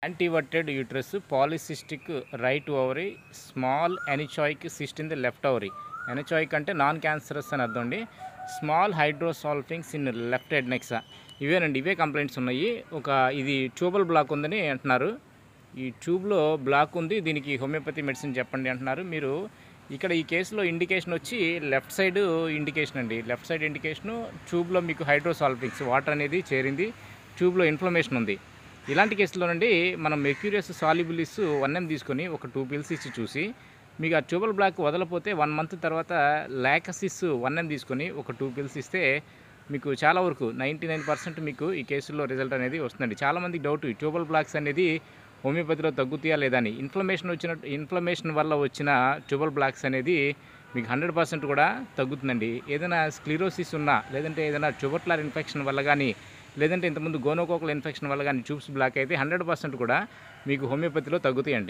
యాంటీవర్టెడ్ uterus, polycystic right ovary, small anechoic cyst in the left ovary. Anechoic అంటే non cancerous అని అర్థం అండి. Small hydrosalpinx in left adnexa. ఇవేనండి, ఇవే complaints ఉన్నాయి. ఇది ట్యూబల్ బ్లాక్ ఉందని అంటున్నారు. ఈ ట్యూబ్లో బ్లాక్ ఉంది, దీనికి హోమియోపతి మెడిసిన్ చెప్పండి అంటున్నారు. మీరు ఇక్కడ ఈ కేసులో ఇండికేషన్ వచ్చి లెఫ్ట్ సైడ్ ఇండికేషన్ అండి. లెఫ్ట్ సైడ్ ఇండికేషను ట్యూబ్లో మీకు హైడ్రోసాల్ఫింగ్స్ వాటర్ అనేది చేరింది, ట్యూబ్లో ఇన్ఫ్లమేషన్ ఉంది. ఇలాంటి కేసులో నుండి మనం మెర్క్యూరియస్ సాల్యుబులిస్ 1 ml తీసుకొని ఒక 2 pills ఇచ్చి చూసి మీకు ఆ ట్యూబల్ బ్లాక్ వదలపోతే 1 month తర్వాత లాకసిస్ 1 ml తీసుకొని ఒక 2 pills ఇస్తే మీకు చాలా వరకు 99% మీకు ఈ కేసులో రిజల్ట్ అనేది వస్తుందండి. చాలామందికి డౌట్, ఈ ట్యూబల్ బ్లాక్స్ అనేది హోమియోపతిలో తగ్గుతాయా లేదా అని. ఇన్ఫ్లమేషన్ వల్ల వచ్చిన ట్యూబల్ బ్లాక్స్ అనేది మీకు 100% కూడా తగ్గుతుందండి. ఏదైనా స్క్లిరోసిస్ ఉన్నా, లేదంటే ఏదైనా ట్యూబర్క్యులర్ ఇన్ఫెక్షన్ వల్ల కానీ, లేదంటే ఇంతకుముందు గోనోకోకల్ ఇన్ఫెక్షన్ వల్ల కానీ ట్యూబ్స్ బ్లాక్ అయితే 100% కూడా మీకు హోమియోపతిలో తగ్గుతాయండి.